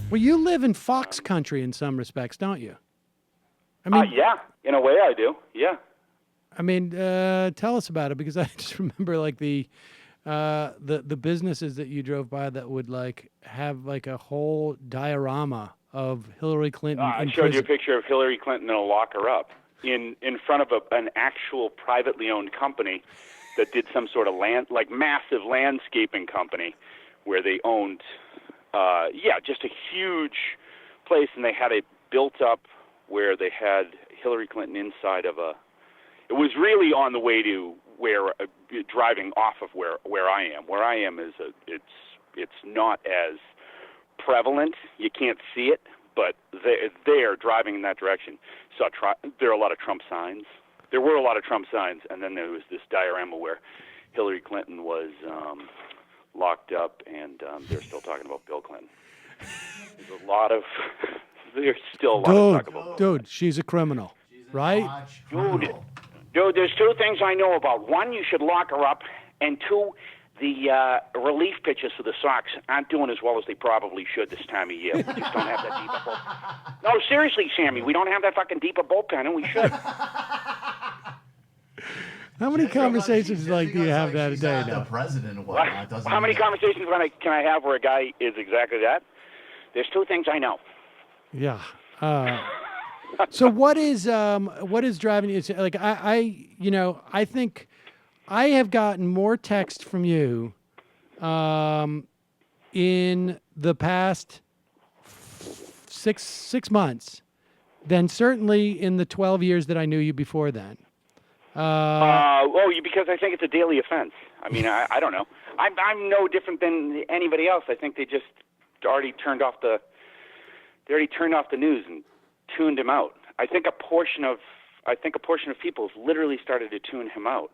Well, you live in Fox country in some respects, don't you? I mean, yeah, in a way I do. Yeah. I mean, tell us about it, because I just remember like the businesses that you drove by that would like have like a whole diorama of Hillary Clinton I in showed you a prison. picture of Hillary Clinton in a locker up in front of an actual privately owned company that did some sort of massive landscaping company where they owned, just a huge place, and they had it built up where they had Hillary Clinton inside of it was really on the way to where, driving off of where I am. Where I am is it's not as prevalent. You can't see it, but they're driving in that direction. So there are a lot of Trump signs. There were a lot of Trump signs, and then there was this diorama where Hillary Clinton was locked up, and they're still talking about Bill Clinton. There's a lot of there's still a lot of talk about Bill Dude, she's a criminal, right? Dude, there's two things I know about. One, you should lock her up, and two, the relief pitches for the Sox aren't doing as well as they probably should this time of year. We just don't have that deep a bullpen. No, seriously, Sammy, we don't have that fucking deep a bullpen, and we should. How many conversations like do you have that a day now? The president and whatnot. How many conversations can I have where a guy is exactly that? There's two things I know. Yeah. So what is driving you? Like I think I have gotten more text from you in the past six months than certainly in the 12 years that I knew you before then. Because I think it's a daily offense. I mean, I don't know. I'm no different than anybody else. I think they just already turned off the news and tuned him out. I think a portion of people have literally started to tune him out.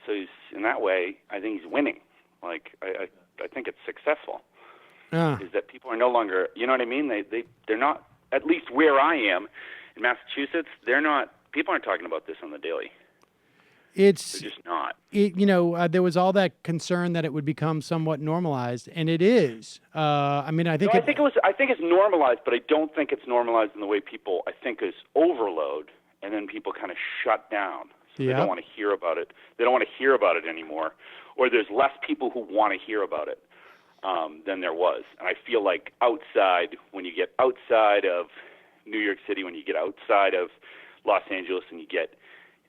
So he's, in that way, I think he's winning. Like I think it's successful. Is that people are no longer, you know what I mean? They're not, at least where I am in Massachusetts, people aren't talking about this on the daily. They're just not. There was all that concern that it would become somewhat normalized, and it is. I think it's normalized, but I don't think it's normalized in the way people, I think, is overload, and then people kind of shut down. So they don't want to hear about it. They don't want to hear about it anymore, or there's less people who want to hear about it than there was. And I feel like when you get outside of New York City, when you get outside of Los Angeles, and you get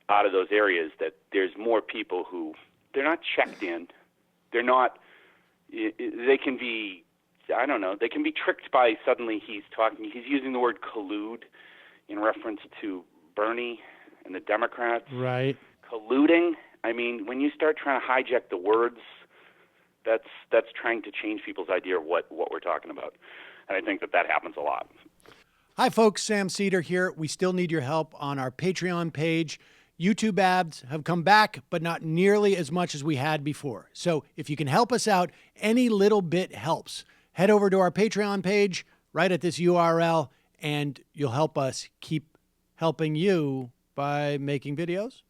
out of those areas, that there's more people who, they're not checked in. They're not, they can be, I don't know, they can be tricked by suddenly he's using the word collude in reference to Bernie and the Democrats. Right. Colluding. I mean, when you start trying to hijack the words, that's trying to change people's idea of what we're talking about. And I think that happens a lot. Hi, folks. Sam Seder here. We still need your help on our Patreon page. YouTube ads have come back, but not nearly as much as we had before. So if you can help us out, any little bit helps. Head over to our Patreon page right at this URL, and you'll help us keep helping you by making videos